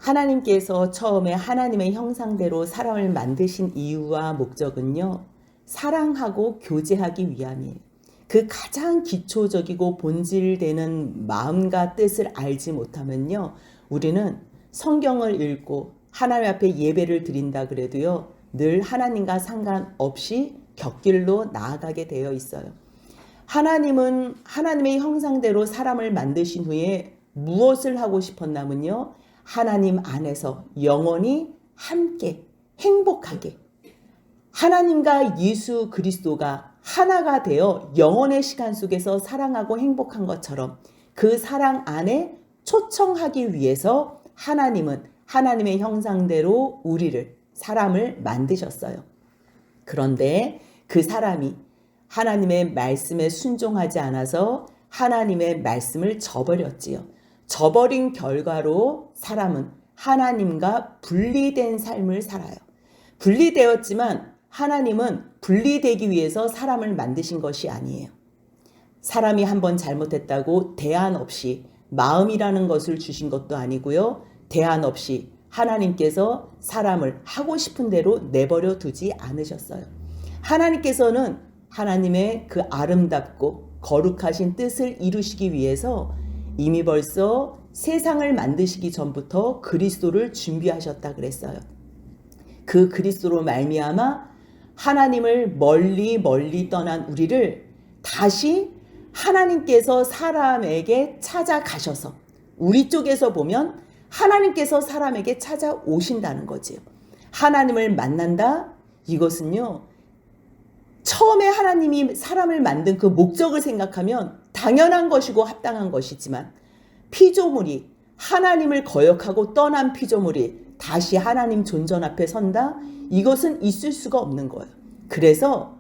하나님께서 처음에 하나님의 형상대로 사람을 만드신 이유와 목적은요, 사랑하고 교제하기 위함이에요. 그 가장 기초적이고 본질되는 마음과 뜻을 알지 못하면요, 우리는 성경을 읽고 하나님 앞에 예배를 드린다 그래도요, 늘 하나님과 상관없이 곁길로 나아가게 되어 있어요. 하나님은 하나님의 형상대로 사람을 만드신 후에 무엇을 하고 싶었냐면요, 하나님 안에서 영원히 함께 행복하게 하나님과 예수 그리스도가 하나가 되어 영원의 시간 속에서 사랑하고 행복한 것처럼 그 사랑 안에 초청하기 위해서 하나님은 하나님의 형상대로 우리를 사람을 만드셨어요. 그런데 그 사람이 하나님의 말씀에 순종하지 않아서 하나님의 말씀을 저버렸지요. 저버린 결과로 사람은 하나님과 분리된 삶을 살아요. 분리되었지만 하나님은 분리되기 위해서 사람을 만드신 것이 아니에요. 사람이 한번 잘못했다고 대안 없이 마음이라는 것을 주신 것도 아니고요. 대안 없이 하나님께서 사람을 하고 싶은 대로 내버려 두지 않으셨어요. 하나님께서는 하나님의 그 아름답고 거룩하신 뜻을 이루시기 위해서 이미 벌써 세상을 만드시기 전부터 그리스도를 준비하셨다 그랬어요. 그 그리스도로 말미암아 하나님을 멀리 떠난 우리를 다시 하나님께서 사람에게 찾아가셔서, 우리 쪽에서 보면 하나님께서 사람에게 찾아오신다는 거지요. 하나님을 만난다? 이것은요, 처음에 하나님이 사람을 만든 그 목적을 생각하면 당연한 것이고 합당한 것이지만, 피조물이 하나님을 거역하고 떠난 피조물이 다시 하나님 존전 앞에 선다? 이것은 있을 수가 없는 거예요. 그래서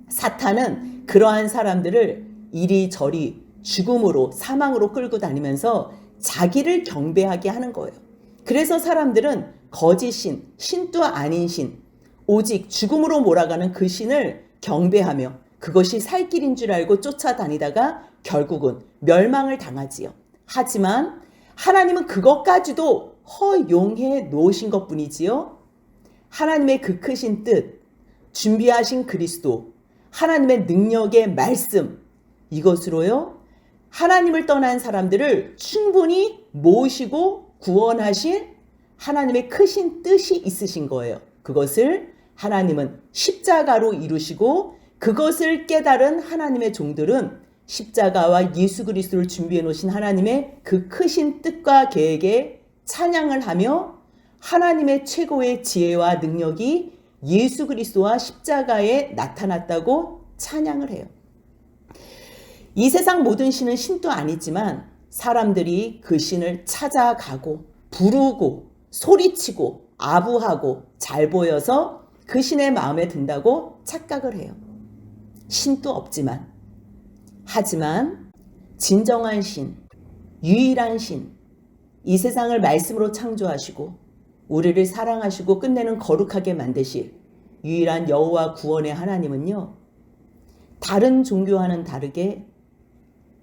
사탄은 그러한 사람들을 이리저리 죽음으로, 사망으로 끌고 다니면서 자기를 경배하게 하는 거예요. 그래서 사람들은 거짓 신, 신도 아닌 신, 오직 죽음으로 몰아가는 그 신을 경배하며 그것이 살 길인 줄 알고 쫓아다니다가 결국은 멸망을 당하지요. 하지만 하나님은 그것까지도 허용해 놓으신 것뿐이지요. 하나님의 그 크신 뜻, 준비하신 그리스도, 하나님의 능력의 말씀, 이것으로요, 하나님을 떠난 사람들을 충분히 모시고 구원하실 하나님의 크신 뜻이 있으신 거예요. 그것을 하나님은 십자가로 이루시고, 그것을 깨달은 하나님의 종들은 십자가와 예수 그리스도를 준비해 놓으신 하나님의 그 크신 뜻과 계획에 찬양을 하며 하나님의 최고의 지혜와 능력이 예수 그리스도와 십자가에 나타났다고 찬양을 해요. 이 세상 모든 신은 신도 아니지만 사람들이 그 신을 찾아가고 부르고 소리치고 아부하고 잘 보여서 그 신의 마음에 든다고 착각을 해요. 신도 없지만, 하지만 진정한 신, 유일한 신, 이 세상을 말씀으로 창조하시고 우리를 사랑하시고 끝내는 거룩하게 만드실 유일한 여호와 구원의 하나님은요, 다른 종교와는 다르게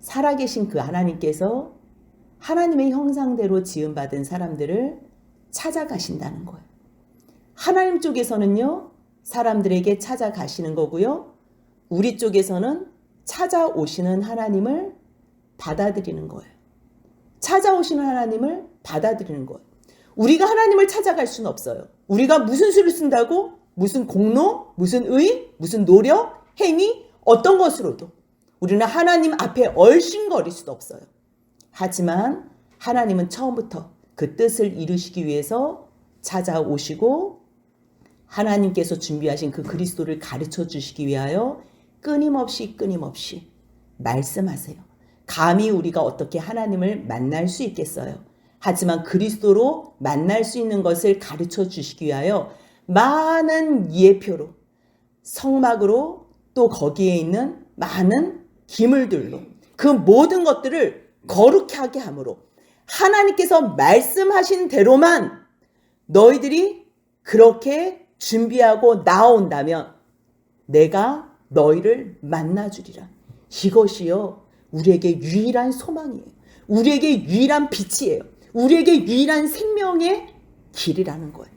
살아계신 그 하나님께서 하나님의 형상대로 지음받은 사람들을 찾아가신다는 거예요. 하나님 쪽에서는요, 사람들에게 찾아가시는 거고요, 우리 쪽에서는 찾아오시는 하나님을 받아들이는 거예요. 찾아오시는 하나님을 받아들이는 거예요. 우리가 하나님을 찾아갈 수는 없어요. 우리가 무슨 수를 쓴다고? 무슨 공로, 무슨 의, 무슨 노력, 행위, 어떤 것으로도 우리는 하나님 앞에 얼씬거릴 수도 없어요. 하지만 하나님은 처음부터 그 뜻을 이루시기 위해서 찾아오시고 하나님께서 준비하신 그 그리스도를 가르쳐 주시기 위하여 끊임없이 말씀하세요. 감히 우리가 어떻게 하나님을 만날 수 있겠어요? 하지만 그리스도로 만날 수 있는 것을 가르쳐 주시기 위하여 많은 예표로, 성막으로, 또 거기에 있는 많은 기물들로 그 모든 것들을 거룩하게 함으로 하나님께서 말씀하신 대로만 너희들이 그렇게 준비하고 나온다면 내가 너희를 만나주리라. 이것이요, 우리에게 유일한 소망이에요. 우리에게 유일한 빛이에요. 우리에게 유일한 생명의 길이라는 거예요.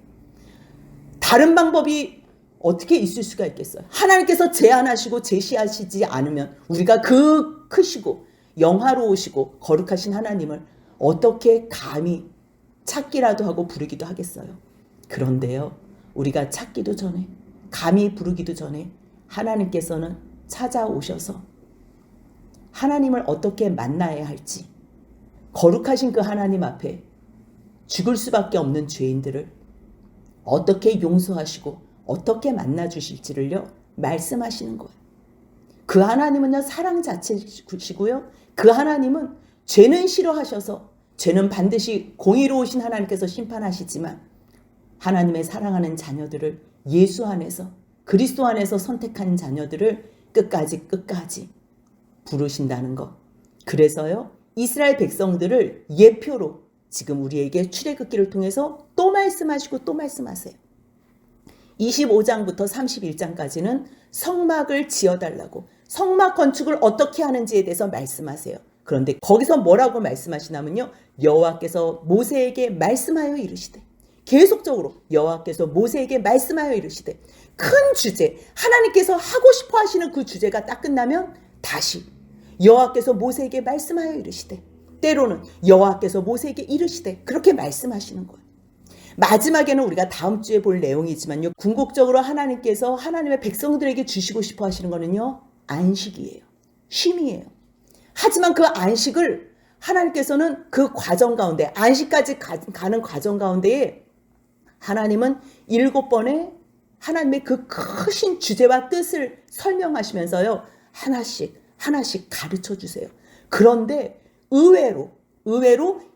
다른 방법이 어떻게 있을 수가 있겠어요? 하나님께서 제안하시고 제시하시지 않으면 우리가 그 크시고 영화로우시고 거룩하신 하나님을 어떻게 감히 찾기라도 하고 부르기도 하겠어요? 그런데요, 우리가 찾기도 전에, 감히 부르기도 전에 하나님께서는 찾아오셔서 하나님을 어떻게 만나야 할지, 거룩하신 그 하나님 앞에 죽을 수밖에 없는 죄인들을 어떻게 용서하시고 어떻게 만나 주실지를요 말씀하시는 거예요. 그 하나님은요 사랑 자체시고요, 그 하나님은 죄는 싫어하셔서 죄는 반드시 공의로우신 하나님께서 심판하시지만 하나님의 사랑하는 자녀들을 예수 안에서, 그리스도 안에서 선택한 자녀들을 끝까지 부르신다는 것. 그래서요 이스라엘 백성들을 예표로 지금 우리에게 출애굽기를 통해서 또 말씀하시고 또 말씀하세요. 25장부터 31장까지는 성막을 지어달라고, 성막 건축을 어떻게 하는지에 대해서 말씀하세요. 그런데 거기서 뭐라고 말씀하시냐면요, 여호와께서 모세에게 말씀하여 이르시되, 계속적으로 여호와께서 모세에게 말씀하여 이르시되, 큰 주제, 하나님께서 하고 싶어 하시는 그 주제가 딱 끝나면 다시 여호와께서 모세에게 말씀하여 이르시되, 때로는 여호와께서 모세에게 이르시되, 그렇게 말씀하시는 거예요. 마지막에는 우리가 다음 주에 볼 내용이지만요, 궁극적으로 하나님께서 하나님의 백성들에게 주시고 싶어 하시는 거는요 안식이에요. 쉼이에요. 하지만 그 안식을 하나님께서는 그 과정 가운데, 안식까지 가는 과정 가운데에 하나님은 7번의 하나님의 그 크신 주제와 뜻을 설명하시면서요 하나씩 가르쳐 주세요. 그런데 의외로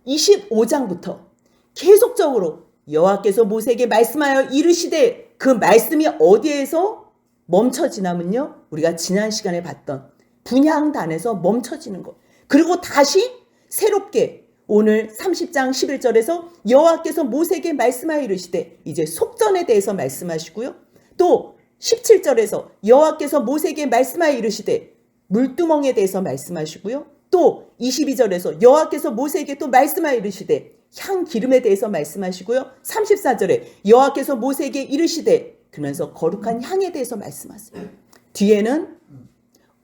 25장부터 계속적으로 여호와께서 모세에게 말씀하여 이르시되, 그 말씀이 어디에서 멈춰지냐면요, 우리가 지난 시간에 봤던 분향단에서 멈춰지는 것. 그리고 다시 새롭게 오늘 30장 11절에서 여호와께서 모세에게 말씀하여 이르시되, 이제 속전에 대해서 말씀하시고요, 또 17절에서 여호와께서 모세에게 말씀하여 이르시되 물두멍에 대해서 말씀하시고요, 또 22절에서 여호와께서 모세에게 또 말씀하여 이르시되 향 기름에 대해서 말씀하시고요, 34절에 여호와께서 모세에게 이르시되, 그러면서 거룩한 향에 대해서 말씀하세요. 뒤에는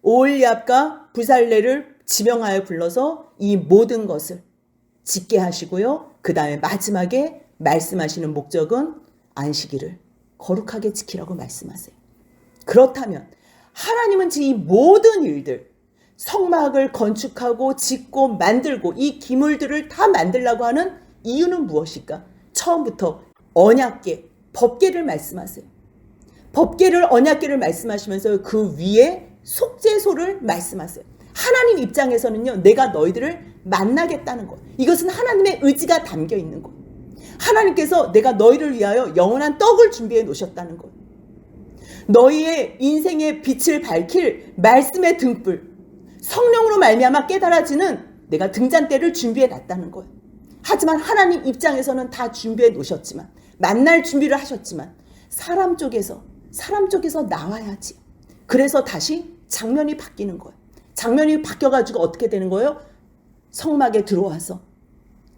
오홀리압과 부살레를 지명하여 불러서 이 모든 것을 짓게 하시고요, 그 다음에 마지막에 말씀하시는 목적은 안식일을 거룩하게 지키라고 말씀하세요. 그렇다면 하나님은 지금 이 모든 일들, 성막을 건축하고 짓고 만들고 이 기물들을 다 만들려고 하는 이유는 무엇일까? 처음부터 언약궤, 법궤를 말씀하세요. 법궤를, 언약궤를 말씀하시면서 그 위에 속죄소를 말씀하세요. 하나님 입장에서는요, 내가 너희들을 만나겠다는 것, 이것은 하나님의 의지가 담겨 있는 것. 하나님께서 내가 너희를 위하여 영원한 떡을 준비해 놓으셨다는 것, 너희의 인생의 빛을 밝힐 말씀의 등불, 성령으로 말미암아 깨달아지는 내가 등잔대를 준비해 놨다는 거예요. 하지만 하나님 입장에서는 다 준비해 놓으셨지만, 만날 준비를 하셨지만 사람 쪽에서 나와야지. 그래서 다시 장면이 바뀌는 거예요. 장면이 바뀌어가지고 어떻게 되는 거예요? 성막에 들어와서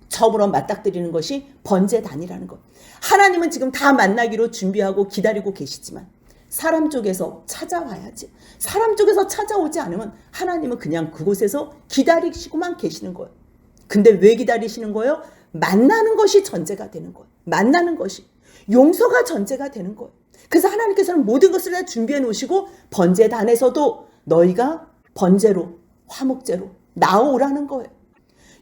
저으로 맞닥뜨리는 것이 번제단이라는 것. 하나님은 지금 다 만나기로 준비하고 기다리고 계시지만 사람 쪽에서 찾아와야지. 사람 쪽에서 찾아오지 않으면 하나님은 그냥 그곳에서 기다리시고만 계시는 거예요. 근데 왜 기다리시는 거예요? 만나는 것이 전제가 되는 거예요. 만나는 것이, 용서가 전제가 되는 거예요. 그래서 하나님께서는 모든 것을 다 준비해 놓으시고 번제단에서도 너희가 번제로, 화목제로 나오라는 거예요.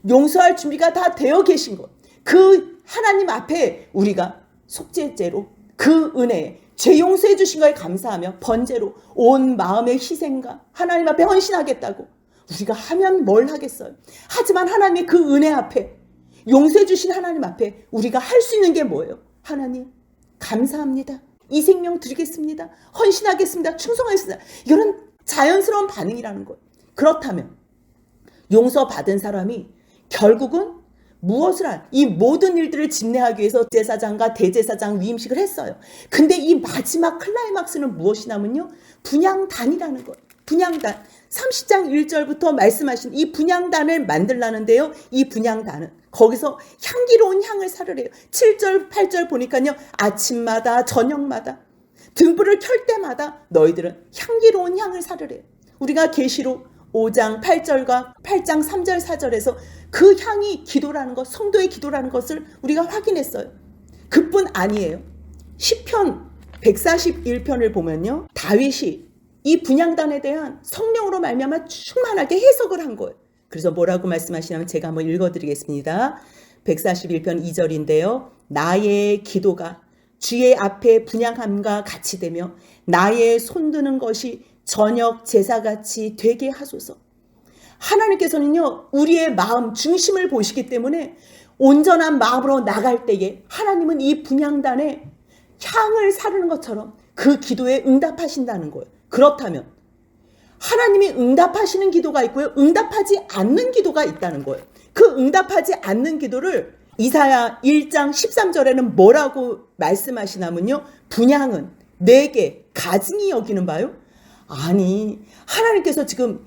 용서할 준비가 다 되어 계신 것. 그 하나님 앞에 우리가 속죄제로, 그 은혜에 죄 용서해 주신 거에 감사하며 번제로 온 마음의 희생과 하나님 앞에 헌신하겠다고 우리가 하면 뭘 하겠어요? 하지만 하나님의 그 은혜 앞에, 용서해 주신 하나님 앞에 우리가 할 수 있는 게 뭐예요? 하나님 감사합니다. 이 생명 드리겠습니다. 헌신하겠습니다. 충성하겠습니다. 이거는 자연스러운 반응이라는 거예요. 그렇다면 용서받은 사람이 결국은 무엇을 이 모든 일들을 집례하기 위해서 제사장과 대제사장 위임식을 했어요. 근데 이 마지막 클라이막스는 무엇이냐면요, 분향단이라는 거예요. 분향단. 30장 1절부터 말씀하신 이 분향단을 만들라는데요. 이 분향단은 거기서 향기로운 향을 사르래요. 7절 8절 보니까요. 아침마다 저녁마다 등불을 켤 때마다 너희들은 향기로운 향을 사르래요. 우리가 계시록 5장 8절과 8장 3절 4절에서 그 향이 기도라는 것, 성도의 기도라는 것을 우리가 확인했어요. 그뿐 아니에요. 시편 141편을 보면요. 다윗이 이 분향단에 대한 성령으로 말미암아 충만하게 해석을 한 거예요. 그래서 뭐라고 말씀하시냐면 제가 한번 읽어드리겠습니다. 141편 2절인데요. 나의 기도가 주의 앞에 분향함과 같이 되며 나의 손드는 것이 저녁 제사같이 되게 하소서. 하나님께서는요. 우리의 마음 중심을 보시기 때문에 온전한 마음으로 나갈 때에 하나님은 이 분향단에 향을 사르는 것처럼 그 기도에 응답하신다는 거예요. 그렇다면 하나님이 응답하시는 기도가 있고요. 응답하지 않는 기도가 있다는 거예요. 그 응답하지 않는 기도를 이사야 1장 13절에는 뭐라고 말씀하시냐면요. 분향은 내게 가증히 여기는 바요. 아니 하나님께서 지금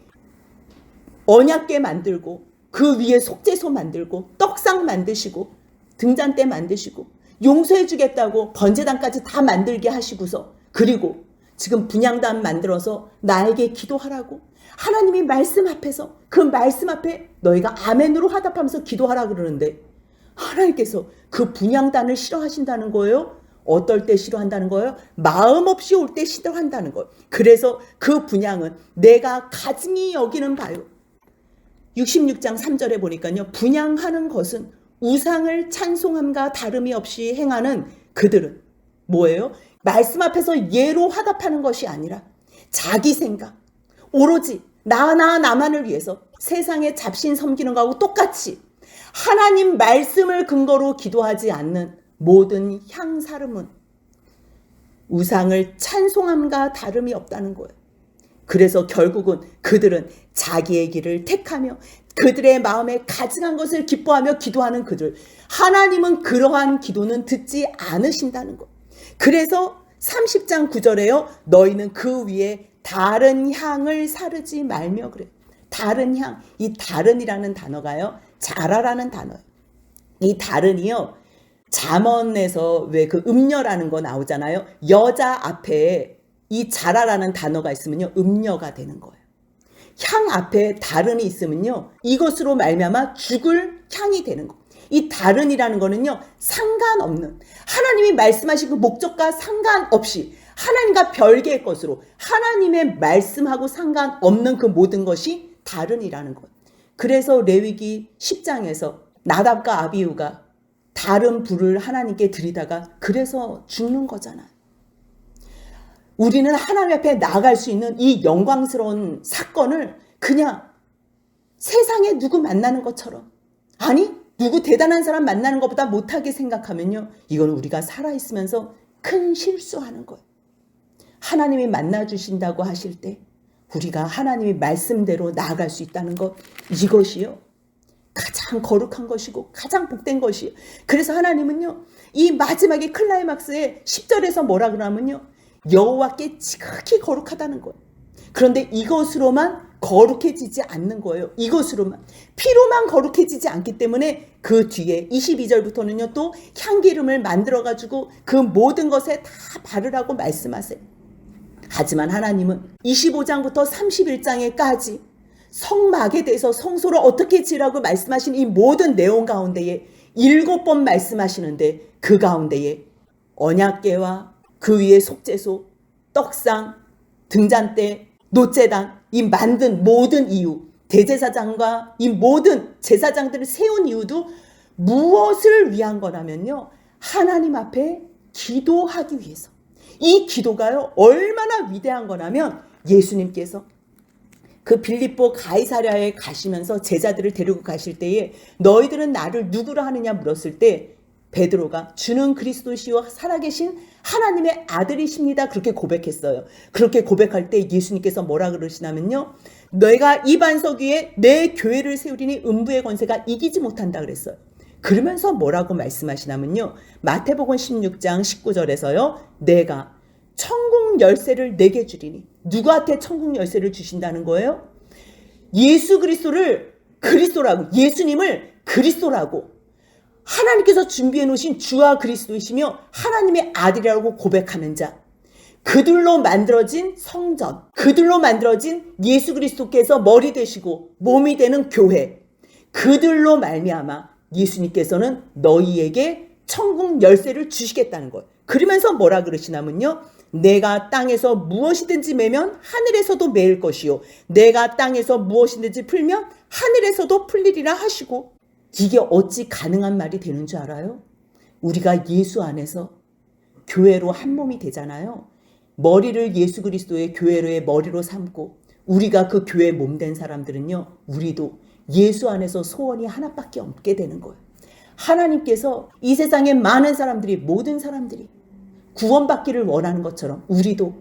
언약궤 만들고 그 위에 속죄소 만들고 떡상 만드시고 등잔대 만드시고 용서해 주겠다고 번제단까지 다 만들게 하시고서 그리고 지금 분향단 만들어서 나에게 기도하라고 하나님이 말씀 앞에서 그 말씀 앞에 너희가 아멘으로 화답하면서 기도하라고 그러는데 하나님께서 그 분향단을 싫어하신다는 거예요. 어떨 때 싫어한다는 거예요? 마음 없이 올 때 싫어한다는 거예요. 그래서 그 분향은 내가 가증히 여기는 바요. 66장 3절에 보니까요. 분향하는 것은 우상을 찬송함과 다름이 없이 행하는 그들은 뭐예요? 말씀 앞에서 예로 화답하는 것이 아니라 자기 생각, 오로지 나만을 위해서 세상에 잡신 섬기는 거하고 똑같이 하나님 말씀을 근거로 기도하지 않는 모든 향사름은 우상을 찬송함과 다름이 없다는 거예요. 그래서 결국은 그들은 자기의 길을 택하며 그들의 마음에 가증한 것을 기뻐하며 기도하는 그들. 하나님은 그러한 기도는 듣지 않으신다는 것. 그래서 30장 9절에요. 너희는 그 위에 다른 향을 사르지 말며 그래. 다른 향. 이 다른이라는 단어가요. 자라라는 단어예요. 이 다른이요. 잠언에서 왜 그 음녀라는 거 나오잖아요. 여자 앞에 이 자라라는 단어가 있으면요. 음녀가 되는 거예요. 향 앞에 다른이 있으면요. 이것으로 말미암아 죽을 향이 되는 거. 이 다른이라는 거는요. 상관없는 하나님이 말씀하신 그 목적과 상관없이 하나님과 별개의 것으로 하나님의 말씀하고 상관없는 그 모든 것이 다른이라는 것. 그래서 레위기 10장에서 나답과 아비후가 다른 불을 하나님께 드리다가 그래서 죽는 거잖아요. 우리는 하나님 앞에 나아갈 수 있는 이 영광스러운 사건을 그냥 세상에 누구 만나는 것처럼 아니 누구 대단한 사람 만나는 것보다 못하게 생각하면요. 이건 우리가 살아있으면서 큰 실수하는 거예요. 하나님이 만나주신다고 하실 때 우리가 하나님의 말씀대로 나아갈 수 있다는 것 이것이요. 가장 거룩한 것이고 가장 복된 것이에요. 그래서 하나님은요. 이 마지막에 클라이막스에 10절에서 뭐라 그러냐면요. 여호와께 지극히 거룩하다는 거예요. 그런데 이것으로만 거룩해지지 않는 거예요. 이것으로만. 피로만 거룩해지지 않기 때문에 그 뒤에 22절부터는요. 또 향기름을 만들어가지고 그 모든 것에 다 바르라고 말씀하세요. 하지만 하나님은 25장부터 31장에까지 성막에 대해서 성소를 어떻게 지으라고 말씀하신 이 모든 내용 가운데에 7번 말씀하시는데 그 가운데에 언약궤와 그 위에 속죄소, 떡상, 등잔대, 노제단 이 만든 모든 이유 대제사장과 이 모든 제사장들을 세운 이유도 무엇을 위한 거라면요. 하나님 앞에 기도하기 위해서. 이 기도가요. 얼마나 위대한 거라면 예수님께서 그 빌립보 가이사랴에 가시면서 제자들을 데리고 가실 때에 너희들은 나를 누구로 하느냐 물었을 때 베드로가 주는 그리스도시요 살아계신 하나님의 아들이십니다. 그렇게 고백했어요. 그렇게 고백할 때 예수님께서 뭐라 그러시냐면요. 너희가 이 반석 위에 내 교회를 세우리니 음부의 권세가 이기지 못한다 그랬어요. 그러면서 뭐라고 말씀하시냐면요. 마태복음 16장 19절에서요. 내가 천국 열쇠를 내게 주리니 누구한테 천국 열쇠를 주신다는 거예요? 예수 그리스도를 그리스도라고, 예수님을 그리스도라고, 하나님께서 준비해 놓으신 주와 그리스도이시며 하나님의 아들이라고 고백하는 자, 그들로 만들어진 성전, 그들로 만들어진 예수 그리스도께서 머리 되시고 몸이 되는 교회, 그들로 말미암아 예수님께서는 너희에게 천국 열쇠를 주시겠다는 거예요. 그러면서 뭐라 그러시냐면요, 내가 땅에서 무엇이든지 매면 하늘에서도 매일 것이요, 내가 땅에서 무엇이든지 풀면 하늘에서도 풀리리라 하시고. 이게 어찌 가능한 말이 되는 줄 알아요? 우리가 예수 안에서 교회로 한 몸이 되잖아요. 머리를 예수 그리스도의 교회로의 머리로 삼고 우리가 그 교회 몸 된 사람들은요, 우리도 예수 안에서 소원이 하나밖에 없게 되는 거예요. 하나님께서 이 세상의 많은 사람들이, 모든 사람들이 구원받기를 원하는 것처럼 우리도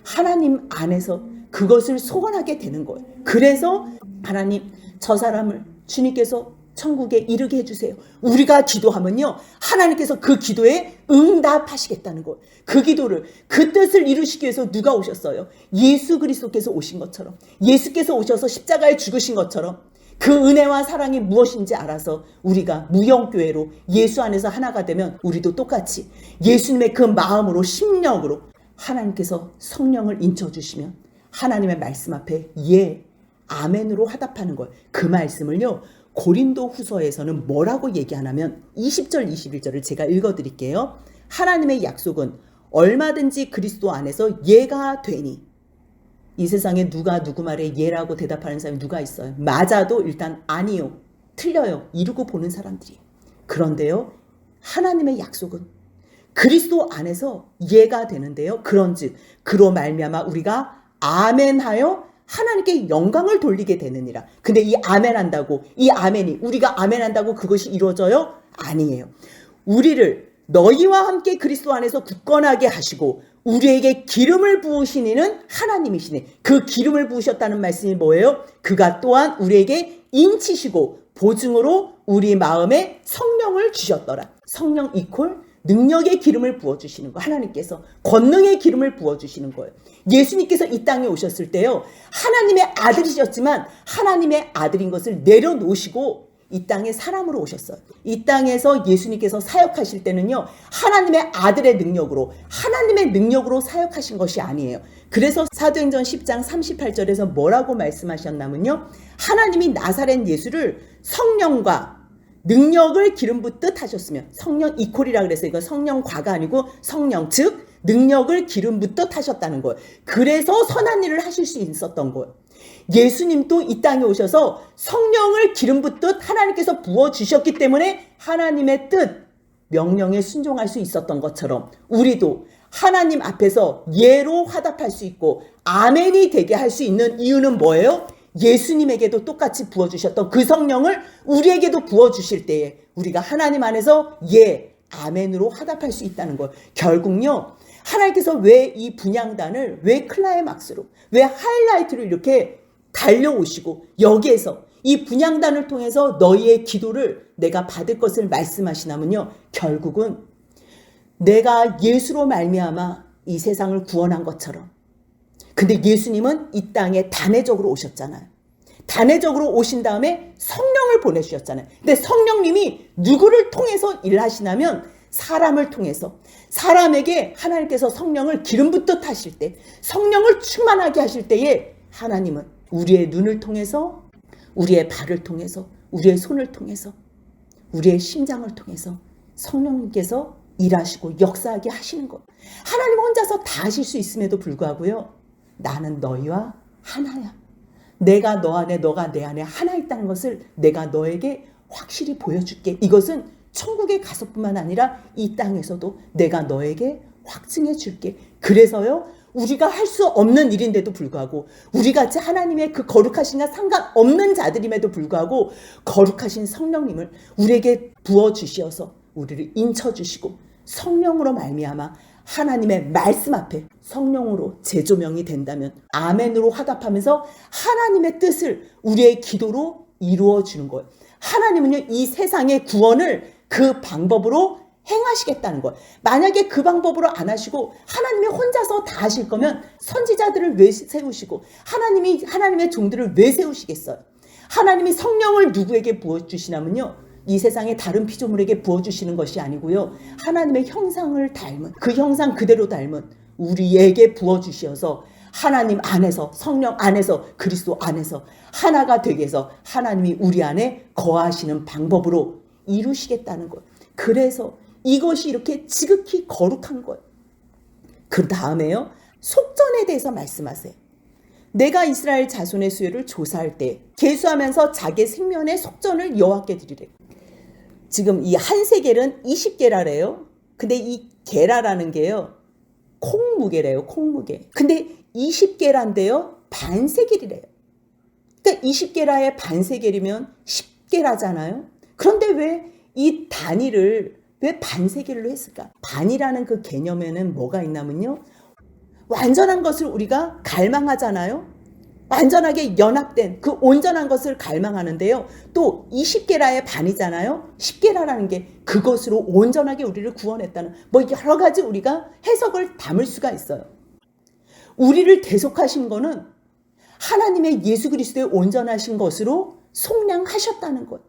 하나님 안에서 그것을 소원하게 되는 거예요. 그래서 하나님, 저 사람을 주님께서 천국에 이르게 해주세요. 우리가 기도하면요, 하나님께서 그 기도에 응답하시겠다는 거예요. 그 기도를, 그 뜻을 이루시기 위해서 누가 오셨어요? 예수 그리스도께서 오신 것처럼, 예수께서 오셔서 십자가에 죽으신 것처럼 그 은혜와 사랑이 무엇인지 알아서 우리가 무형교회로 예수 안에서 하나가 되면 우리도 똑같이 예수님의 그 마음으로, 심령으로 하나님께서 성령을 인쳐주시면 하나님의 말씀 앞에 예, 아멘으로 화답하는 거예요. 그 말씀을요, 고린도 후서에서는 뭐라고 얘기하냐면 20절 21절을 제가 읽어드릴게요. 하나님의 약속은 얼마든지 그리스도 안에서 예가 되니. 이 세상에 누가 누구 말에 예라고 대답하는 사람이 누가 있어요? 맞아도 일단 아니요, 틀려요, 이루고 보는 사람들이. 그런데요, 하나님의 약속은 그리스도 안에서 예가 되는데요, 그런즉 그로 말미암아 우리가 아멘하여 하나님께 영광을 돌리게 되느니라. 근데 이 아멘 한다고, 이 아멘이 우리가 아멘 한다고 그것이 이루어져요? 아니에요. 우리를 너희와 함께 그리스도 안에서 굳건하게 하시고 우리에게 기름을 부으신 이는 하나님이시니. 그 기름을 부으셨다는 말씀이 뭐예요? 그가 또한 우리에게 인치시고 보증으로 우리 마음에 성령을 주셨더라. 성령 이퀄 능력의 기름을 부어주시는 거, 하나님께서 권능의 기름을 부어주시는 거예요. 예수님께서 이 땅에 오셨을 때요, 하나님의 아들이셨지만 하나님의 아들인 것을 내려놓으시고 이 땅에 사람으로 오셨어요. 이 땅에서 예수님께서 사역하실 때는요, 하나님의 아들의 능력으로, 하나님의 능력으로 사역하신 것이 아니에요. 그래서 사도행전 10장 38절에서 뭐라고 말씀하셨냐면요, 하나님이 나사렛 예수를 성령과 능력을 기름 붓듯 하셨으며, 성령 이퀄이라 그래서 이건 성령 과가 아니고 성령, 즉 능력을 기름 붓듯 하셨다는 거예요. 그래서 선한 일을 하실 수 있었던 거예요. 예수님도 이 땅에 오셔서 성령을 기름 붓듯 하나님께서 부어주셨기 때문에 하나님의 뜻, 명령에 순종할 수 있었던 것처럼 우리도 하나님 앞에서 예로 화답할 수 있고 아멘이 되게 할 수 있는 이유는 뭐예요? 예수님에게도 똑같이 부어주셨던 그 성령을 우리에게도 부어주실 때에 우리가 하나님 안에서 예, 아멘으로 화답할 수 있다는 거예요. 결국요, 하나님께서 왜 이 분향단을, 왜 클라이막스로, 왜 하이라이트로 이렇게 달려오시고 여기에서 이 분향단을 통해서 너희의 기도를 내가 받을 것을 말씀하시냐면요, 결국은 내가 예수로 말미암아 이 세상을 구원한 것처럼, 근데 예수님은 이 땅에 단회적으로 오셨잖아요. 단회적으로 오신 다음에 성령을 보내주셨잖아요. 근데 성령님이 누구를 통해서 일하시냐면 사람을 통해서, 사람에게 하나님께서 성령을 기름 붓듯 하실 때, 성령을 충만하게 하실 때에 하나님은 우리의 눈을 통해서, 우리의 발을 통해서, 우리의 손을 통해서, 우리의 심장을 통해서 성령님께서 일하시고 역사하게 하시는 것. 하나님 혼자서 다 하실 수 있음에도 불구하고요, 나는 너희와 하나야. 내가 너 안에, 너가 내 안에 하나 있다는 것을 내가 너에게 확실히 보여줄게. 이것은 천국에 가서뿐만 아니라 이 땅에서도 내가 너에게 확증해 줄게. 그래서요, 우리가 할 수 없는 일인데도 불구하고, 우리같이 하나님의 그 거룩하신과 상관없는 자들임에도 불구하고 거룩하신 성령님을 우리에게 부어주시어서 우리를 인쳐주시고 성령으로 말미암아 하나님의 말씀 앞에 성령으로 재조명이 된다면 아멘으로 화답하면서 하나님의 뜻을 우리의 기도로 이루어 주는 거예요. 하나님은요, 이 세상의 구원을 그 방법으로 행하시겠다는 거예요. 만약에 그 방법으로 안 하시고 하나님이 혼자서 다 하실 거면 선지자들을 왜 세우시고 하나님의 종들을 왜 세우시겠어요? 하나님이 성령을 누구에게 부어주시냐면요, 이 세상의 다른 피조물에게 부어주시는 것이 아니고요, 하나님의 형상을 닮은, 그 형상 그대로 닮은 우리에게 부어주셔서 하나님 안에서, 성령 안에서, 그리스도 안에서 하나가 되게 해서 하나님이 우리 안에 거하시는 방법으로 이루시겠다는 거예요. 그래서 이것이 이렇게 지극히 거룩한 거예요. 그 다음에요, 속전에 대해서 말씀하세요. 내가 이스라엘 자손의 수요를 조사할 때 계수하면서 자기 생면의 속전을 여호와께 드리래. 지금 이 한 세겔은 20게라래요. 근데 이 게라라는 게요, 콩무게래요. 콩무게. 근데 20게라인데요, 반세겔이래요. 그러니까 20게라의 반세겔이면 10게라잖아요. 그런데 왜 이 단위를 왜 반세겔로 했을까? 반이라는 그 개념에는 뭐가 있냐면요, 완전한 것을 우리가 갈망하잖아요. 완전하게 연합된 그 온전한 것을 갈망하는데요, 또 20게라의 반이잖아요. 10게라라는 게 그것으로 온전하게 우리를 구원했다는, 뭐 여러 가지 우리가 해석을 담을 수가 있어요. 우리를 대속하신 거는 하나님의 예수 그리스도의 온전하신 것으로 속량하셨다는 거예요.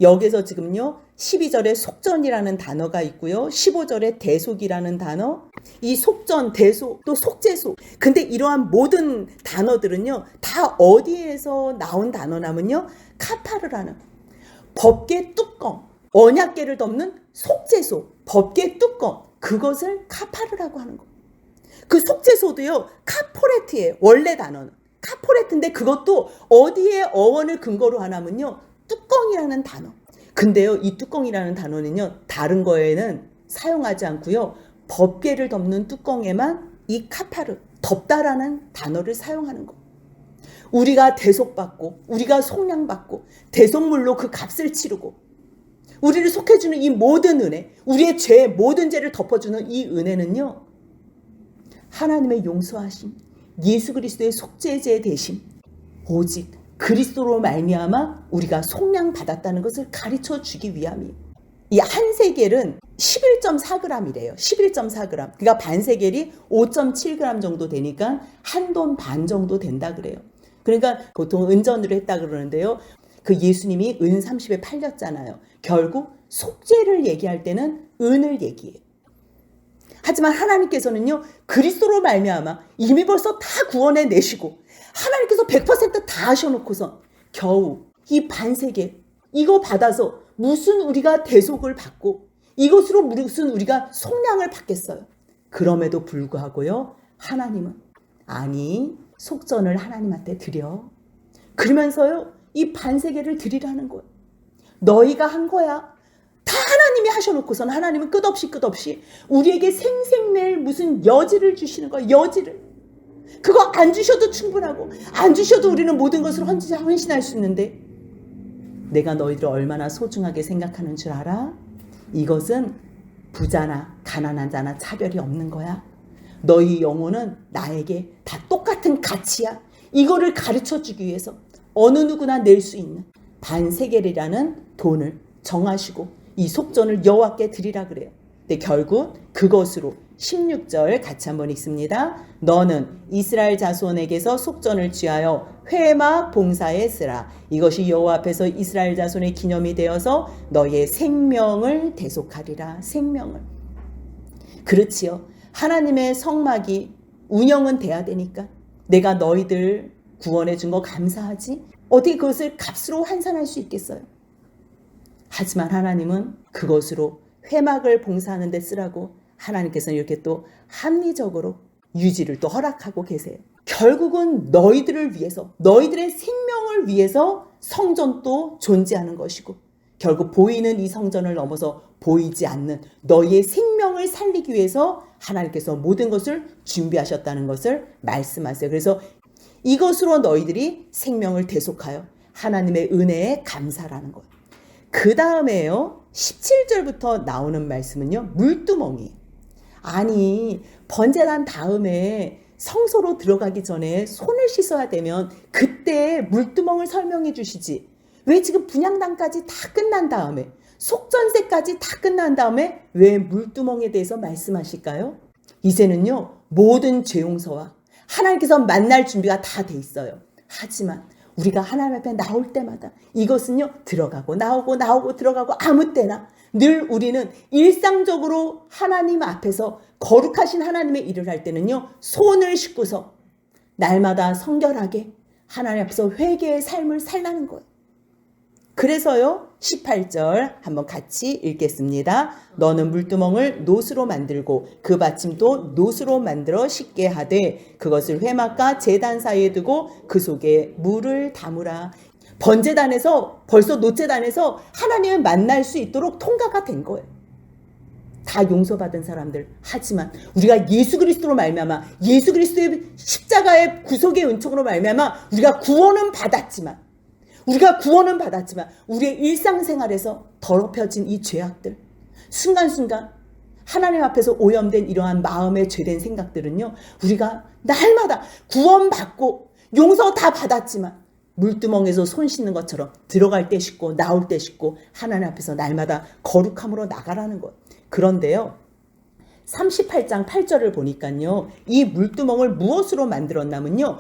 여기서 지금요, 12절에 속전이라는 단어가 있고요, 15절에 대속이라는 단어, 이 속전, 대속, 또 속죄소. 근데 이러한 모든 단어들은요, 다 어디에서 나온 단어냐면요, 카파르라는 법궤 뚜껑, 언약궤를 덮는 속죄소, 법궤 뚜껑, 그것을 카파르라고 하는 거예요. 그 속죄소도요, 카포레트예요. 원래 단어는 카포레트인데 그것도 어디에 어원을 근거로 하냐면요, 뚜껑이라는 단어. 근데요, 이 뚜껑이라는 단어는요, 다른 거에는 사용하지 않고요, 법궤를 덮는 뚜껑에만 이 카파르, 덮다라는 단어를 사용하는 거. 우리가 대속받고, 우리가 속량받고, 대속물로 그 값을 치르고, 우리를 속해주는 이 모든 은혜, 우리의 죄, 모든 죄를 덮어주는 이 은혜는요, 하나님의 용서하심, 예수 그리스도의 속죄제 대신 오직 그리스도로 말미암아 우리가 속량받았다는 것을 가르쳐 주기 위함이에요. 이 한 세겔은 11.4g이래요. 11.4g. 그러니까 반 세겔이 5.7g 정도 되니까 한 돈 반 정도 된다 그래요. 그러니까 보통 은전으로 했다 그러는데요, 그 예수님이 은 30에 팔렸잖아요. 결국 속죄를 얘기할 때는 은을 얘기해요. 하지만 하나님께서는요, 그리스도로 말미암아 이미 벌써 다 구원해 내시고 하나님께서 100%다 하셔놓고서 겨우 이 반세겔 이거 받아서 무슨 우리가 대속을 받고 이것으로 무슨 우리가 속량을 받겠어요. 그럼에도 불구하고요, 하나님은 아니 속전을 하나님한테 드려. 그러면서요, 이 반세겔을 드리라는 거예요. 너희가 한 거야. 다 하나님이 하셔놓고서는 하나님은 끝없이 우리에게 생생낼 무슨 여지를 주시는 거야. 여지를. 그거 안 주셔도 충분하고 안 주셔도 우리는 모든 것을 헌신할 수 있는데, 내가 너희들을 얼마나 소중하게 생각하는 줄 알아? 이것은 부자나 가난한 자나 차별이 없는 거야. 너희 영혼은 나에게 다 똑같은 가치야. 이거를 가르쳐주기 위해서 어느 누구나 낼 수 있는 반세겔이라는 돈을 정하시고 이 속전을 여호와께 드리라 그래요. 근데 결국 그것으로 16절 같이 한번 읽습니다. 너는 이스라엘 자손에게서 속전을 취하여 회막 봉사에 쓰라. 이것이 여호와 앞에서 이스라엘 자손의 기념이 되어서 너의 생명을 대속하리라. 생명을. 그렇지요. 하나님의 성막이 운영은 돼야 되니까 내가 너희들 구원해 준 거 감사하지? 어떻게 그것을 값으로 환산할 수 있겠어요? 하지만 하나님은 그것으로 회막을 봉사하는 데 쓰라고 하나님께서는 이렇게 또 합리적으로 유지를 또 허락하고 계세요. 결국은 너희들을 위해서, 너희들의 생명을 위해서 성전도 존재하는 것이고, 결국 보이는 이 성전을 넘어서 보이지 않는 너희의 생명을 살리기 위해서 하나님께서 모든 것을 준비하셨다는 것을 말씀하세요. 그래서 이것으로 너희들이 생명을 대속하여 하나님의 은혜에 감사라는 거예요. 그 다음에요, 17절부터 나오는 말씀은요, 물두멍이에요. 아니, 번제단 다음에 성소로 들어가기 전에 손을 씻어야 되면 그때 물두멍을 설명해 주시지. 왜 지금 분향단까지 다 끝난 다음에 속전세까지 다 끝난 다음에 왜 물두멍에 대해서 말씀하실까요? 이제는요, 모든 죄 용서와 하나님께서 만날 준비가 다 돼 있어요. 하지만 우리가 하나님 앞에 나올 때마다 이것은요, 들어가고 나오고 나오고 들어가고 아무 때나 늘 우리는 일상적으로 하나님 앞에서 거룩하신 하나님의 일을 할 때는요, 손을 씻고서 날마다 성결하게 하나님 앞에서 회개의 삶을 살라는 거예요. 그래서요, 18절 한번 같이 읽겠습니다. 너는 물두멍을 노스로 만들고 그 받침도 노스로 만들어 씻게 하되 그것을 회막과 제단 사이에 두고 그 속에 물을 담으라. 번제단에서 벌써 노제단에서 하나님을 만날 수 있도록 통과가 된 거예요. 다 용서받은 사람들. 하지만 우리가 예수 그리스도로 말미암아 예수 그리스도의 십자가의 구속의 은총으로 말미암아 우리가 구원은 받았지만 우리의 일상생활에서 더럽혀진 이 죄악들, 순간순간 하나님 앞에서 오염된 이러한 마음의 죄된 생각들은요, 우리가 날마다 구원받고 용서 다 받았지만 물두멍에서 손 씻는 것처럼 들어갈 때 씻고 나올 때 씻고 하나님 앞에서 날마다 거룩함으로 나가라는 것. 그런데요, 38장 8절을 보니까요, 이 물두멍을 무엇으로 만들었냐면요,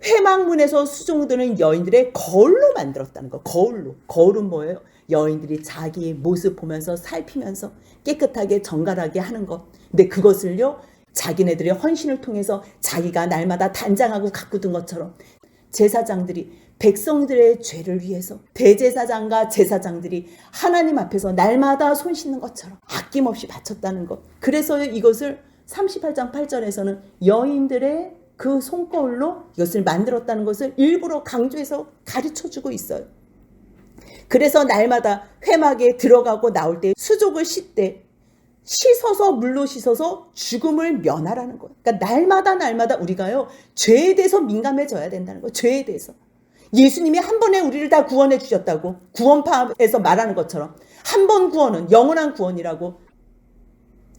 회막문에서 수종드는 여인들의 거울로 만들었다는 거. 거울은 뭐예요? 여인들이 자기 모습 보면서 살피면서 깨끗하게 정갈하게 하는 것. 근데 그것을요, 자기네들의 헌신을 통해서 자기가 날마다 단장하고 가꾸던 것처럼 제사장들이 백성들의 죄를 위해서 대제사장과 제사장들이 하나님 앞에서 날마다 손 씻는 것처럼 아낌없이 바쳤다는 것. 그래서 이것을 38장 8절에서는 여인들의 그 손거울로 이것을 만들었다는 것을 일부러 강조해서 가르쳐주고 있어요. 그래서 날마다 회막에 들어가고 나올 때 수족을 씻되 씻어서 물로 씻어서 죽음을 면하라는 거예요. 그러니까 날마다 우리가요, 죄에 대해서 민감해져야 된다는 거예요. 죄에 대해서. 예수님이 한 번에 우리를 다 구원해 주셨다고 구원파에서 말하는 것처럼 한 번 구원은 영원한 구원이라고.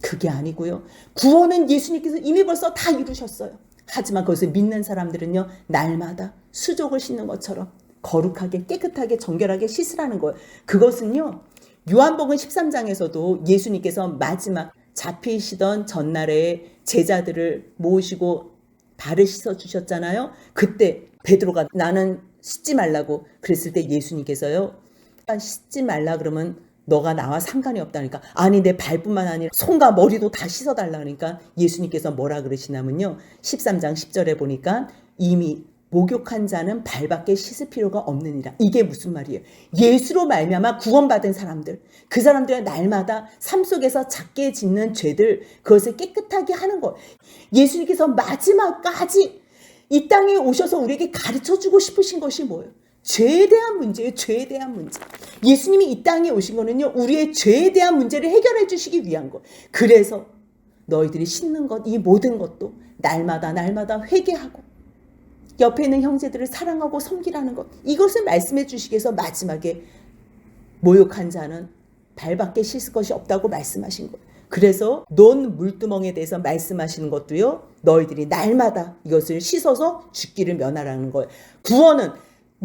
그게 아니고요. 구원은 예수님께서 이미 벌써 다 이루셨어요. 하지만 그것을 믿는 사람들은요, 날마다 수족을 씻는 것처럼 거룩하게 깨끗하게 정결하게 씻으라는 거예요. 그것은요, 요한복음 13장에서도 예수님께서 마지막 잡히시던 전날에 제자들을 모으시고 발을 씻어 주셨잖아요. 그때 베드로가 나는 씻지 말라고 그랬을 때 예수님께서요, 씻지 말라 그러면 너가 나와 상관이 없다니까. 아니, 내 발뿐만 아니라 손과 머리도 다 씻어달라 그러니까 예수님께서 뭐라 그러시냐면요, 13장 10절에 보니까 이미 목욕한 자는 발밖에 씻을 필요가 없느니라. 이게 무슨 말이에요? 예수로 말미암아 구원받은 사람들, 그 사람들의 날마다 삶 속에서 작게 짓는 죄들, 그것을 깨끗하게 하는 것. 예수님께서 마지막까지 이 땅에 오셔서 우리에게 가르쳐주고 싶으신 것이 뭐예요? 죄에 대한 문제예요. 죄에 대한 문제. 예수님이 이 땅에 오신 거는요, 우리의 죄에 대한 문제를 해결해 주시기 위한 것. 그래서 너희들이 씻는 것, 이 모든 것도 날마다 회개하고 옆에 있는 형제들을 사랑하고 섬기라는 것. 이것을 말씀해 주시기 위해서 마지막에 모욕한 자는 발밖에 씻을 것이 없다고 말씀하신 거예요. 그래서 논 물두멍에 대해서 말씀하시는 것도요, 너희들이 날마다 이것을 씻어서 죽기를 면하라는 거예요. 구원은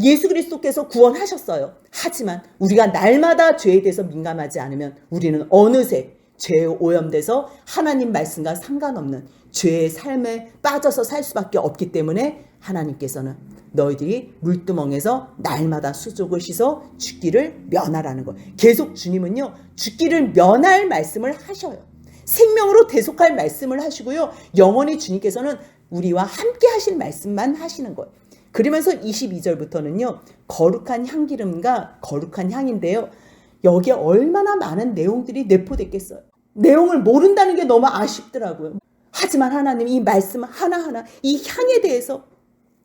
예수 그리스도께서 구원하셨어요. 하지만 우리가 날마다 죄에 대해서 민감하지 않으면 우리는 어느새 죄에 오염돼서 하나님 말씀과 상관없는 죄의 삶에 빠져서 살 수밖에 없기 때문에 하나님께서는 너희들이 물두멍에서 날마다 수족을 씻어 죽기를 면하라는 거예요. 계속 주님은요, 죽기를 면할 말씀을 하셔요. 생명으로 대속할 말씀을 하시고요, 영원히 주님께서는 우리와 함께 하실 말씀만 하시는 거예요. 그러면서 22절부터는요, 거룩한 향기름과 거룩한 향인데요, 여기에 얼마나 많은 내용들이 내포됐겠어요. 내용을 모른다는 게 너무 아쉽더라고요. 하지만 하나님이 이 말씀 하나하나, 이 향에 대해서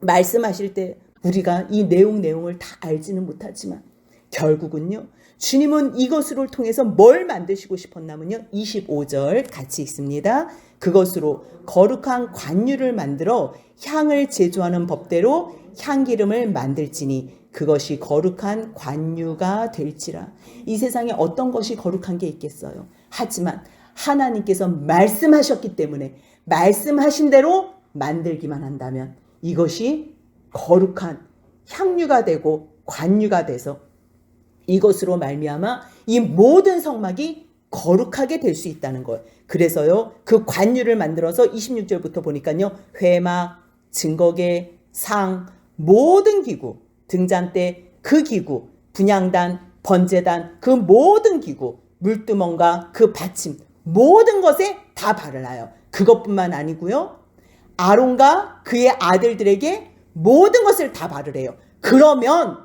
말씀하실 때 우리가 이 내용을 다 알지는 못하지만 결국은요, 주님은 이것을 통해서 뭘 만드시고 싶었냐면요, 25절 같이 읽습니다. 그것으로 거룩한 관유를 만들어 향을 제조하는 법대로 향기름을 만들지니 그것이 거룩한 관유가 될지라. 이 세상에 어떤 것이 거룩한 게 있겠어요? 하지만 하나님께서 말씀하셨기 때문에 말씀하신 대로 만들기만 한다면 이것이 거룩한 향유가 되고 관유가 돼서 이것으로 말미암아 이 모든 성막이 거룩하게 될 수 있다는 거예요. 그래서요, 그 관유를 만들어서 26절부터 보니까요, 회막, 증거계, 상, 모든 기구, 등잔대, 그 기구, 분향단, 번제단, 그 모든 기구, 물두멍과 그 받침, 모든 것에 다 바르나요. 그것뿐만 아니고요, 아론과 그의 아들들에게 모든 것을 다 바르래요. 그러면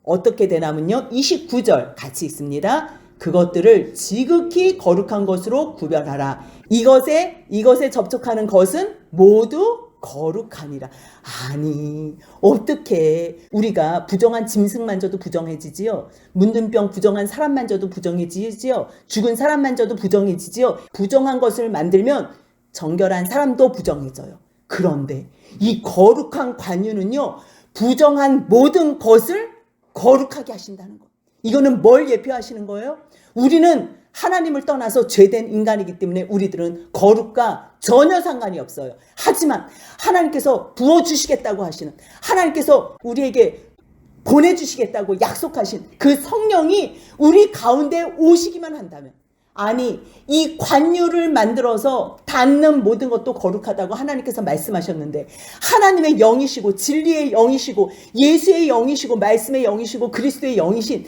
어떻게 되냐면요, 29절 같이 있습니다. 그것들을 지극히 거룩한 것으로 구별하라. 이것에 접촉하는 것은 모두 거룩하니라. 아니, 어떻게 우리가 부정한 짐승만져도 부정해지지요? 문둥병 부정한 사람만져도 부정해지지요? 죽은 사람만져도 부정해지지요? 부정한 것을 만들면 정결한 사람도 부정해져요. 그런데 이 거룩한 관유는요, 부정한 모든 것을 거룩하게 하신다는 거. 이거는 뭘 예표하시는 거예요? 우리는 하나님을 떠나서 죄된 인간이기 때문에 우리들은 거룩과 전혀 상관이 없어요. 하지만 하나님께서 부어주시겠다고 하시는, 하나님께서 우리에게 보내주시겠다고 약속하신 그 성령이 우리 가운데 오시기만 한다면, 아니, 이 관유를 만들어서 닿는 모든 것도 거룩하다고 하나님께서 말씀하셨는데, 하나님의 영이시고 진리의 영이시고 예수의 영이시고 말씀의 영이시고 그리스도의 영이신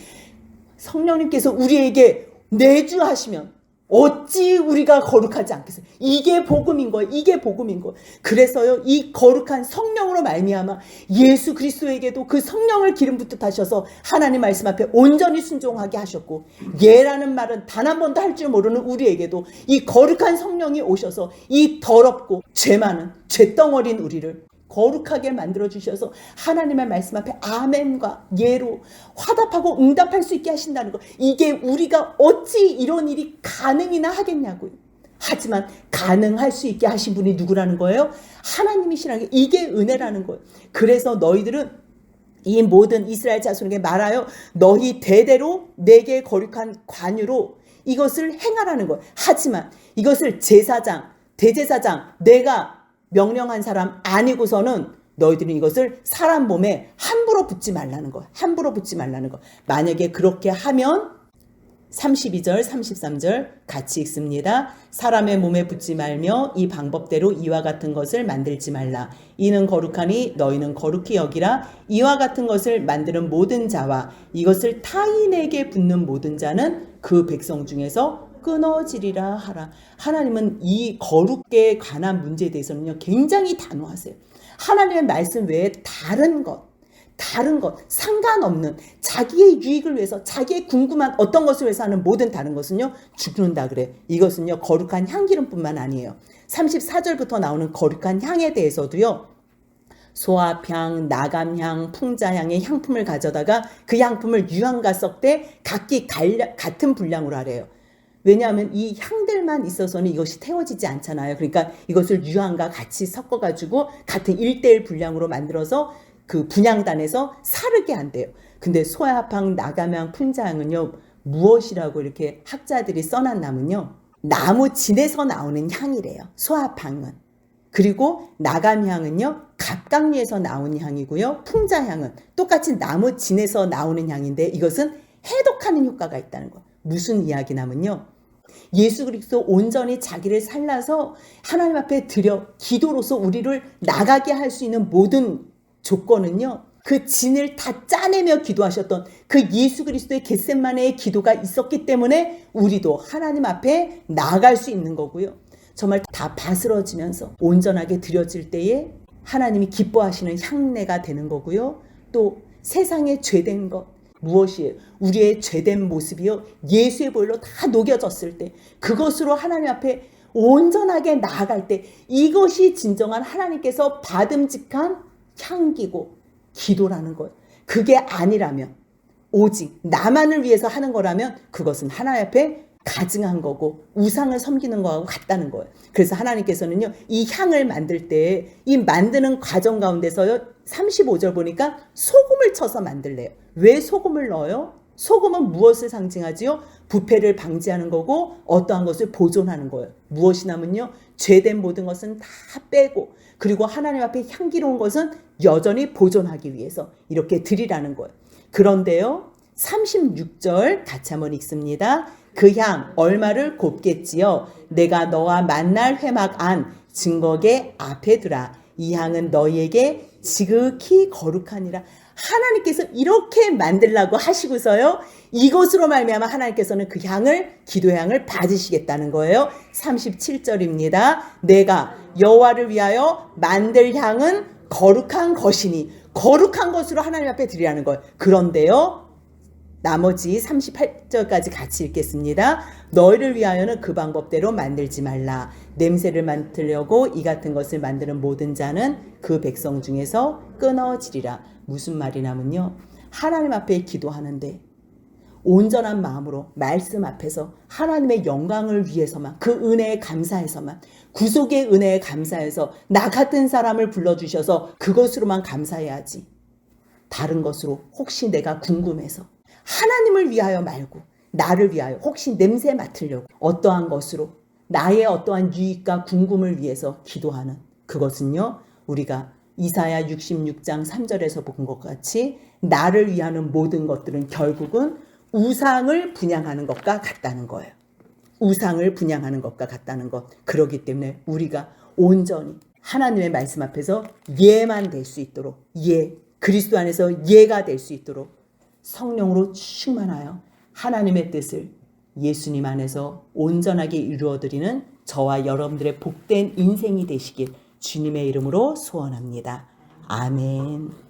성령님께서 우리에게 내주하시면 어찌 우리가 거룩하지 않겠어요? 이게 복음인 거예요. 이게 복음인 거예요. 그래서요, 이 거룩한 성령으로 말미암아 예수 그리스도에게도 그 성령을 기름 붓듯하셔서 하나님 말씀 앞에 온전히 순종하게 하셨고, 예라는 말은 단 한 번도 할 줄 모르는 우리에게도 이 거룩한 성령이 오셔서 이 더럽고 죄 많은 죄덩어리인 우리를 거룩하게 만들어주셔서 하나님의 말씀 앞에 아멘과 예로 화답하고 응답할 수 있게 하신다는 거. 이게 우리가 어찌 이런 일이 가능이나 하겠냐고요. 하지만 가능할 수 있게 하신 분이 누구라는 거예요? 하나님이시라는 게, 이게 은혜라는 거예요. 그래서 너희들은 이 모든 이스라엘 자손에게 말하여 너희 대대로 내게 거룩한 관유로 이것을 행하라는 거예요. 하지만 이것을 제사장, 대제사장, 내가 명령한 사람 아니고서는 너희들은 이것을 사람 몸에 함부로 붓지 말라는 거야. 함부로 붓지 말라는 거. 만약에 그렇게 하면 32절 33절 같이 읽습니다. 사람의 몸에 붓지 말며 이 방법대로 이와 같은 것을 만들지 말라. 이는 거룩하니 너희는 거룩히 여기라. 이와 같은 것을 만드는 모든 자와 이것을 타인에게 붓는 모든 자는 그 백성 중에서 끊어지리라 하라. 하나님은 이 거룩에 관한 문제에 대해서는요, 굉장히 단호하세요. 하나님의 말씀 외에 다른 것, 상관없는 자기의 유익을 위해서, 자기의 궁금한 어떤 것을 위해서 하는 모든 다른 것은요, 죽는다 그래. 이것은요, 거룩한 향기름뿐만 아니에요. 34절부터 나오는 거룩한 향에 대해서도요, 소합향, 나감향, 풍자향의 향품을 가져다가 그 향품을 유황과 섞되 각기 같은 분량으로 하래요. 왜냐하면 이 향들만 있어서는 이것이 태워지지 않잖아요. 그러니까 이것을 유황과 같이 섞어가지고 같은 1:1 분량으로 만들어서 그 분향단에서 사르게 한대요. 근데 소합향, 나감향, 풍자향은요, 무엇이라고 이렇게 학자들이 써놨냐면요, 나무 진에서 나오는 향이래요. 소합향은. 그리고 나감향은요, 갑각류에서 나오는 향이고요. 풍자향은 똑같이 나무 진에서 나오는 향인데 이것은 해독하는 효과가 있다는 거예요. 무슨 이야기냐면요, 예수 그리스도 온전히 자기를 살라서 하나님 앞에 드려 기도로서 우리를 나가게 할 수 있는 모든 조건은요, 그 진을 다 짜내며 기도하셨던 그 예수 그리스도의 겟세마네의 기도가 있었기 때문에 우리도 하나님 앞에 나아갈 수 있는 거고요. 정말 다 바스러지면서 온전하게 드려질 때에 하나님이 기뻐하시는 향내가 되는 거고요. 또 세상에 죄된 것, 무엇이에요? 우리의 죄된 모습이요, 예수의 보혈로 다 녹여졌을 때, 그것으로 하나님 앞에 온전하게 나아갈 때, 이것이 진정한 하나님께서 받음직한 향기고 기도라는 거예요. 그게 아니라면, 오직 나만을 위해서 하는 거라면 그것은 하나님 앞에 가증한 거고 우상을 섬기는 거하고 같다는 거예요. 그래서 하나님께서는요, 이 향을 만들 때 이 만드는 과정 가운데서요, 35절 보니까 소금을 쳐서 만들래요. 왜 소금을 넣어요? 소금은 무엇을 상징하지요? 부패를 방지하는 거고 어떠한 것을 보존하는 거예요. 무엇이냐면요, 죄된 모든 것은 다 빼고, 그리고 하나님 앞에 향기로운 것은 여전히 보존하기 위해서 이렇게 드리라는 거예요. 그런데요, 36절 같이 한번 읽습니다. 그 향 얼마를 곱겠지요. 내가 너와 만날 회막 안 증거계 앞에 두라. 이 향은 너희에게 지극히 거룩하니라. 하나님께서 이렇게 만들라고 하시고서요. 이것으로 말미암아 하나님께서는 그 향을 기도의 향을 받으시겠다는 거예요. 37절입니다. 내가 여호와를 위하여 만들 향은 거룩한 것이니 거룩한 것으로 하나님 앞에 드리라는 거예요. 그런데요. 나머지 38절까지 같이 읽겠습니다. 너희를 위하여는 그 방법대로 만들지 말라. 냄새를 맡으려고 이 같은 것을 만드는 모든 자는 그 백성 중에서 끊어지리라. 무슨 말이냐면요. 하나님 앞에 기도하는데 온전한 마음으로 말씀 앞에서 하나님의 영광을 위해서만 그 은혜에 감사해서만 구속의 은혜에 감사해서 나 같은 사람을 불러주셔서 그것으로만 감사해야지. 다른 것으로 혹시 내가 궁금해서 하나님을 위하여 말고 나를 위하여 혹시 냄새 맡으려고 어떠한 것으로 나의 어떠한 유익과 궁금을 위해서 기도하는 그것은요. 우리가 이사야 66장 3절에서 본 것 같이 나를 위하는 모든 것들은 결국은 우상을 분양하는 것과 같다는 거예요. 우상을 분양하는 것과 같다는 것. 그렇기 때문에 우리가 온전히 하나님의 말씀 앞에서 예만 될 수 있도록 그리스도 안에서 예가 될 수 있도록 성령으로 충만하여 하나님의 뜻을 예수님 안에서 온전하게 이루어드리는 저와 여러분들의 복된 인생이 되시길 주님의 이름으로 소원합니다. 아멘.